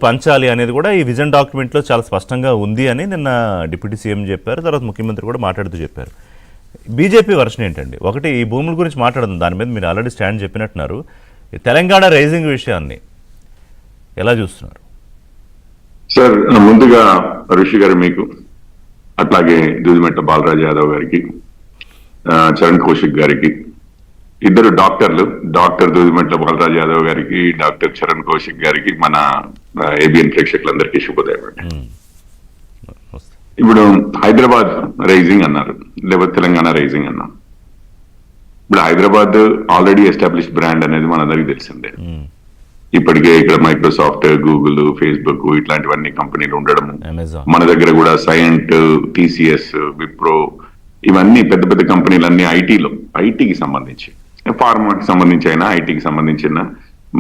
పంచాలి అనేది కూడా ఈ విజన్ డాక్యుమెంట్లో చాలా స్పష్టంగా ఉంది అని నిన్న డిప్యూటీ సీఎం చెప్పారు. తర్వాత ముఖ్యమంత్రి కూడా మాట్లాడుతూ చెప్పారు. బీజేపీ వర్షన్ ఏంటండి? ఒకటి, ఈ భూముల గురించి మాట్లాడదాం, దాని మీద మీరు ఆల్రెడీ స్టాండ్ చెప్పినట్టున్నారు. తెలంగాణ రైజింగ్ విషయాన్ని ఎలా చూస్తున్నారు? సార్, ముందుగా ఋషి గారు మీకు, అట్లాగే దూదిమెట్ల బాలరాజు యాదవ్ గారికి, చరణ్ కౌశిక్ గారికి, ఇద్దరు డాక్టర్లు, డాక్టర్ దూదిమెట్ల బాలరాజు యాదవ్ గారికి, డాక్టర్ చరణ్ కౌశిక్ గారికి, మన ఏబిఎన్ ప్రేక్షకులందరికీ శుభోదయం. ఇప్పుడు హైదరాబాద్ రైజింగ్ అన్నారు, లేకపోతే తెలంగాణ రైజింగ్ అన్నారు. ఇప్పుడు హైదరాబాద్ ఆల్రెడీ ఎస్టాబ్లిష్ బ్రాండ్ అనేది మనందరికీ తెలిసిందే. ఇప్పటికే ఇక్కడ మైక్రోసాఫ్ట్, గూగుల్, ఫేస్బుక్ ఇట్లాంటివన్నీ కంపెనీలు ఉండడము, మన దగ్గర కూడా సైంట్, టీసీఎస్, విప్రో ఇవన్నీ పెద్ద పెద్ద కంపెనీలన్నీ ఐటీకి సంబంధించి, ఫార్మాకి సంబంధించి అయినా ఐటీకి సంబంధించిన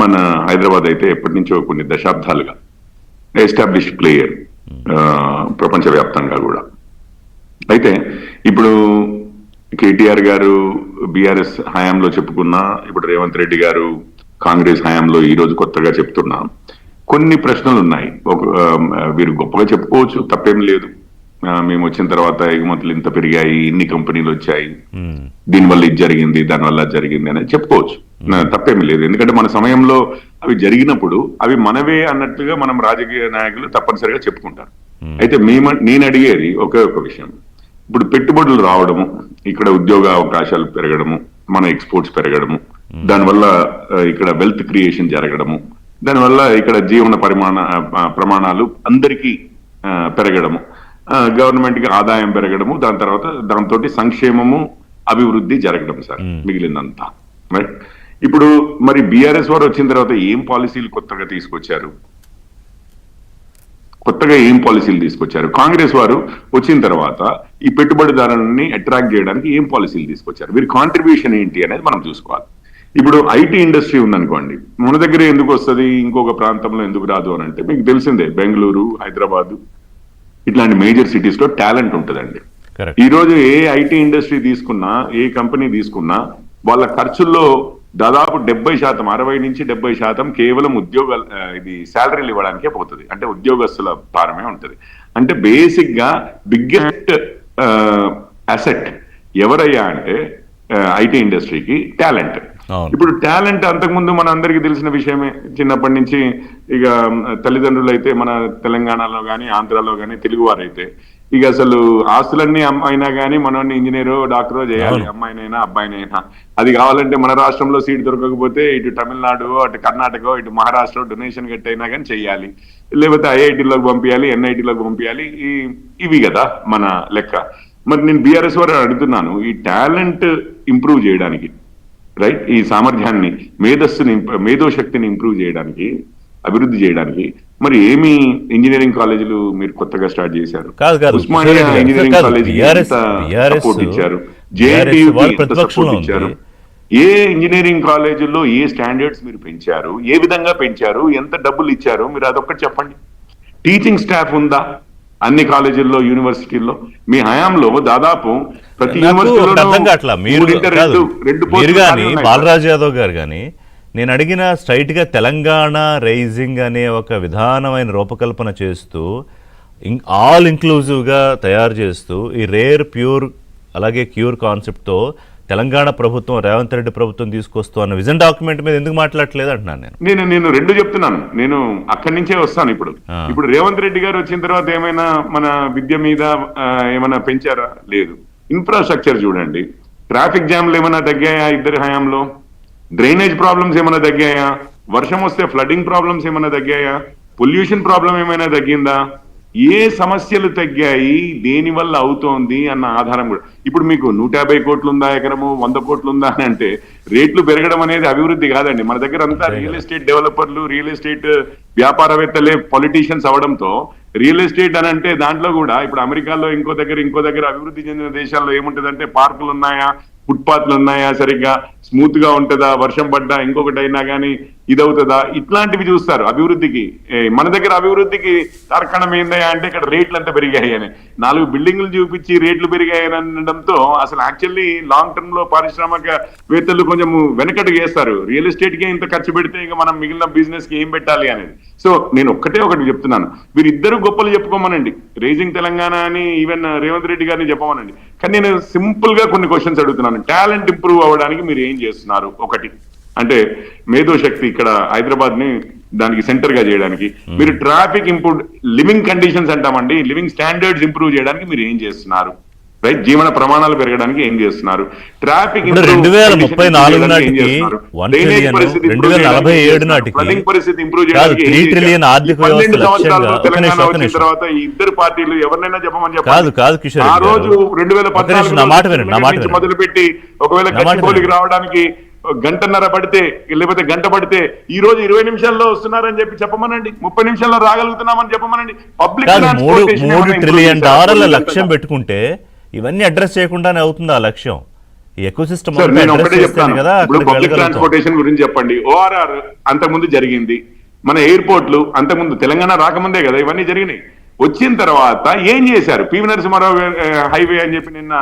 మన హైదరాబాద్ అయితే ఎప్పటి నుంచో కొన్ని దశాబ్దాలుగా ఎస్టాబ్లిష్ ప్లేయర్ ప్రపంచవ్యాప్తంగా కూడా. అయితే ఇప్పుడు కేటీఆర్ గారు బీఆర్ఎస్ హయాంలో చెప్పుకున్నా, ఇప్పుడు రేవంత్ రెడ్డి గారు కాంగ్రెస్ హయాంలో ఈ రోజు కొత్తగా చెప్తున్నా కొన్ని ప్రశ్నలు ఉన్నాయి. వీరు గొప్పగా చెప్పుకోవచ్చు, తప్పేం లేదు. మేము వచ్చిన తర్వాత ఎగుమతులు ఇంత పెరిగాయి, ఇన్ని కంపెనీలు వచ్చాయి, దీనివల్ల ఇది జరిగింది, దానివల్ల జరిగింది అనేది చెప్పుకోవచ్చు, తప్పేమి లేదు. ఎందుకంటే మన సమయంలో అవి జరిగినప్పుడు అవి మనవే అన్నట్లుగా మనం రాజకీయ నాయకులు తప్పనిసరిగా చెప్పుకుంటారు. అయితే నేను అడిగేది ఒకే ఒక విషయం. ఇప్పుడు పెట్టుబడులు రావడము, ఇక్కడ ఉద్యోగ అవకాశాలు పెరగడము, మన ఎక్స్పోర్ట్స్ పెరగడము, దానివల్ల ఇక్కడ వెల్త్ క్రియేషన్ జరగడము, దానివల్ల ఇక్కడ జీవన ప్రమాణాలు అందరికీ పెరగడము, గవర్నమెంట్ కి ఆదాయం పెరగడము, దాని తర్వాత దాంతో సంక్షేమము, అభివృద్ధి జరగడం సార్, మిగిలిందంతా. రైట్. ఇప్పుడు మరి బీఆర్ఎస్ వారు వచ్చిన తర్వాత ఏం పాలసీలు కొత్తగా తీసుకొచ్చారు? కాంగ్రెస్ వారు వచ్చిన తర్వాత ఈ పెట్టుబడిదారులని అట్రాక్ట్ చేయడానికి ఏం పాలసీలు తీసుకొచ్చారు? వీరి కాంట్రిబ్యూషన్ ఏంటి అనేది మనం చూసుకోవాలి. ఇప్పుడు ఐటీ ఇండస్ట్రీ ఉందనుకోండి, మన దగ్గర ఎందుకు వస్తుంది, ఇంకొక ప్రాంతంలో ఎందుకు రాదు అని అంటే మీకు తెలిసిందే, బెంగళూరు, హైదరాబాద్ ఇట్లాంటి మేజర్ సిటీస్ లో టాలెంట్ ఉంటుందండి. ఈ రోజు ఏ ఐటీ ఇండస్ట్రీ తీసుకున్నా, ఏ కంపెనీ తీసుకున్నా, వాళ్ళ ఖర్చుల్లో దాదాపు 70%, 60 నుంచి 70% కేవలం ఇది శాలరీలు ఇవ్వడానికే పోతుంది. అంటే ఉద్యోగస్తుల భారమే ఉంటుంది. అంటే బేసిక్ గా బిగ్గెస్ట్ అసెట్ ఎవరయ్యా అంటే ఐటీ ఇండస్ట్రీకి టాలెంట్. ఇప్పుడు టాలెంట్ అంతకుముందు మన అందరికీ తెలిసిన విషయమే. చిన్నప్పటి నుంచి ఇక తల్లిదండ్రులు అయితే మన తెలంగాణలో కానీ ఆంధ్రాలో కానీ తెలుగువారైతే ఇక అసలు ఆస్తులన్నీ అమ్మాయినా కానీ మనల్ని ఇంజనీరో డాక్టరో చేయాలి, అమ్మాయినైనా అబ్బాయినైనా. అది కావాలంటే మన రాష్ట్రంలో సీట్ దొరకకపోతే ఇటు తమిళనాడు, అటు కర్ణాటక, ఇటు మహారాష్ట్ర డొనేషన్ కట్టయినా కానీ చెయ్యాలి, లేకపోతే ఐఐటీలోకి పంపించాలి, ఎన్ఐటీలోకి పంపించాలి. ఇవి కదా మన లెక్క. మరి నేను బీఆర్ఎస్ వారు అడుగుతున్నాను, ఈ టాలెంట్ ఇంప్రూవ్ చేయడానికి, రైట్, ఈ సామర్థ్యాన్ని, మేధోశక్తిని ఇంప్రూవ్ చేయడానికి, అభివృద్ధి చేయడానికి మరి ఏమి ఇంజనీరింగ్ కాలేజీలు మీరు కొత్తగా స్టార్ట్ చేశారు? ఉస్మానియా ఇంజనీరింగ్ కాలేజీ సపోర్ట్ ఇచ్చారు, జేఎన్టీయూకి సపోర్ట్ ఇచ్చారు. ఏ ఇంజనీరింగ్ కాలేజీల్లో ఏ స్టాండర్డ్స్ మీరు పెంచారు, ఏ విధంగా పెంచారు, ఎంత డబ్బులు ఇచ్చారు, మీరు అదొక్కటి చెప్పండి. టీచింగ్ స్టాఫ్ ఉందా అన్ని కాలేజీల్లో, యూనివర్సిటీల్లో? మీ హయాంలో దాదాపు ప్రతి బాలరాజు యాదవ్ గారు కానీ నేను అడిగిన స్ట్రైట్ గా తెలంగాణ రైజింగ్ అనే ఒక విధానమైన రూపకల్పన చేస్తూ ఆల్ ఇంక్లూజివ్ గా తయారు చేస్తూ ఈ రేర్ ప్యూర్ అలాగే క్యూర్ కాన్సెప్ట్ తో తెలంగాణ ప్రభుత్వం, రేవంత్ రెడ్డి ప్రభుత్వం తీసుకొస్తూ అన్న విజన్ డాక్యుమెంట్ మీద ఎందుకు మాట్లాడలేదు అంటున్నాను నేను రెండు చెప్తున్నాను. నేను అక్కడి నుంచే వస్తాను. ఇప్పుడు రేవంత్ రెడ్డి గారు వచ్చిన తర్వాత ఏమైనా మన విద్య మీద ఏమైనా పెంచారా? లేదు. ఇన్ఫ్రాస్ట్రక్చర్ చూడండి, ట్రాఫిక్ జామ్లు ఏమైనా తగ్గాయా ఇద్దరి హయాంలో? డ్రైనేజ్ ప్రాబ్లమ్స్ ఏమైనా తగ్గాయా? వర్షం వస్తే ఫ్లడింగ్ ప్రాబ్లమ్స్ ఏమైనా తగ్గాయా? పొల్యూషన్ ప్రాబ్లం ఏమైనా తగ్గిందా? ఏ సమస్యలు తగ్గాయి, దేని వల్ల అవుతోంది అన్న ఆధారం కూడా. ఇప్పుడు మీకు 150 కోట్లు ఉందా ఎకరము, 100 కోట్లు ఉందా అని అంటే రేట్లు పెరగడం అనేది అభివృద్ధి కాదండి. మన దగ్గర అంతా రియల్ ఎస్టేట్ డెవలపర్లు, రియల్ ఎస్టేట్ వ్యాపారవేత్తలే పొలిటీషియన్స్ అవడంతో రియల్ ఎస్టేట్ అని అంటే దాంట్లో కూడా ఇప్పుడు అమెరికాలో ఇంకో దగ్గర అభివృద్ధి చెందిన దేశాల్లో ఏముంటదంటే పార్కులు ఉన్నాయా, ఫుట్పాత్లు ఉన్నాయా, సరిగ్గా స్మూత్ గా ఉంటుందా, వర్షం పడ్డా ఇంకొకటి అయినా కానీ ఇది అవుతుందా, ఇట్లాంటివి చూస్తారు అభివృద్ధికి. మన దగ్గర అభివృద్ధికి తార్కాణం ఏందా అంటే ఇక్కడ రేట్లు ఎంత పెరిగాయి అని, 4 బిల్డింగ్లు చూపించి రేట్లు పెరిగాయి అనడంతో అసలు యాక్చువల్లీ లాంగ్ టర్మ్ లో పారిశ్రామికవేత్తలు కొంచెం వెనకడుగు వేస్తారు. రియల్ ఎస్టేట్ కి ఇంత ఖర్చు పెడితే ఇంకా మనం మిగిలిన బిజినెస్ కి ఏం పెట్టాలి అనేది. సో నేను ఒకటి చెప్తున్నాను, వీరిద్దరు గొప్పలు చెప్పుకోమనండి, రైజింగ్ తెలంగాణ అని ఈవెన్ రేవంత్ రెడ్డి గారిని చెప్పమనండి. కానీ నేను సింపుల్ గా కొన్ని క్వశ్చన్స్ అడుగుతున్నాను. టాలెంట్ ఇంప్రూవ్ అవ్వడానికి మీరు ఏం చేస్తున్నారు? ఒకటి అంటే మేధో శక్తి ఇక్కడ హైదరాబాద్ ని దానికి సెంటర్ గా చేయడానికి మీరు ట్రాఫిక్ ఇంప్రూవ్, లివింగ్ కండిషన్స్ అంటామండి, లివింగ్ స్టాండర్డ్స్ ఇంప్రూవ్ చేయడానికి మీరు ఏం చేస్తున్నారు? రైట్, జీవన ప్రమాణాలు పెరగడానికి ఏం చేస్తున్నారు? ట్రాఫిక్ 2034 నాటికి 1 ట్రిలియన్, 2047 నాటికి పరిస్థితి ఇంప్రూవ్ 3 ట్రిలియన్ ఆర్థిక వ్యవస్థ లక్ష్యంగా. తెలంగాణ వచ్చిన తర్వాత ఈ ఇద్దరు పార్టీలు ఎవరినైనా చెప్పమని కాదు కిషోర్ ఆ రోజు 2014 మొదలుపెట్టి ఒకవేళ గచ్చిబౌలికి రావడానికి గంటన్నర పడితే లేకపోతే గంట పడితే ఈ రోజు 20 నిమిషాల్లో వస్తున్నారని చెప్పమనండి, 30 నిమిషాల్లో రాగలుగుతున్నామని చెప్పమనండి. పబ్లిక్ $3 ట్రిలియన్ లక్ష్యం పెట్టుకుంటే ఇవన్నీ అడ్రస్ చేయకుండానే అవుతుంది ఆ లక్ష్యం. ఈ ఎకోసిస్టమ్ నేను ఒకటే చెప్తాను కదా, ఇప్పుడు పబ్లిక్ ట్రాన్స్పోర్టేషన్ గురించి చెప్పండి. ORR అంతకుముందు జరిగింది, మన ఎయిర్పోర్ట్లు అంతకుముందు తెలంగాణ రాకముందే కదా ఇవన్నీ జరిగినాయి. వచ్చిన తర్వాత ఏం చేశారు? పివి నరసింహారావు హైవే అని చెప్పి, నిన్న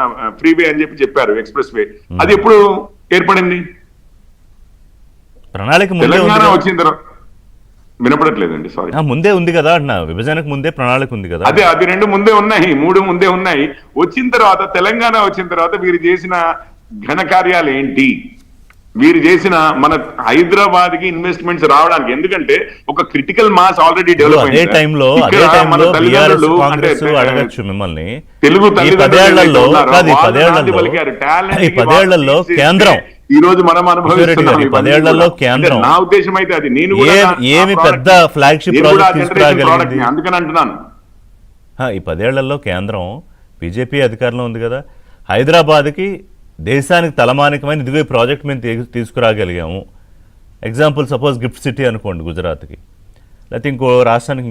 ఫ్రీవే అని చెప్పారు, ఎక్స్ప్రెస్ వే. అది ఎప్పుడు ఏర్పడింది? ప్రణాళిక తెలంగాణ వచ్చిన తర్వాత. వినపడట్లేదండి, సారీ. ముందే ఉంది కదా అన్న, విభజనకు ముందే ప్రణాళిక ఉంది కదా. అదే, అవి 2 ముందే ఉన్నాయి, 3 ముందే ఉన్నాయి. వచ్చిన తర్వాత తెలంగాణ వచ్చిన తర్వాత వీరు చేసిన ఘనకార్యాలు ఏంటి? వీరు చేసిన మన హైదరాబాద్ కి ఇన్వెస్ట్మెంట్స్ రావడానికి, ఎందుకంటే ఒక క్రిటికల్ మాస్ ఆల్రెడీ డెవలప్ అదే టైంలో అడగచ్చు మిమ్మల్ని, తెలుగు పదేళ్లలో కేంద్రం ఈ రోజు మనం అనుభవిస్తున్నాం. 10 ఏళ్లలో కేంద్రం, నా ఉద్దేశం అయితే అది, నేను ఏమి పెద్ద ఫ్లాగ్షిప్ ప్రాజెక్ట్ తీసుకురాగలిగింది అందుకని అంటున్నాను. ఈ 10 ఏళ్లలో కేంద్రం బీజేపీ అధికారంలో ఉంది కదా, హైదరాబాద్కి దేశానికి తలమానికమైన ఇదిగో ప్రాజెక్ట్ మేము తీసుకురాగలిగాము. ఎగ్జాంపుల్ సపోజ్ గిఫ్ట్ సిటీ అనుకోండి గుజరాత్కి, లేకపోతే ఇంకో రాష్ట్రానికి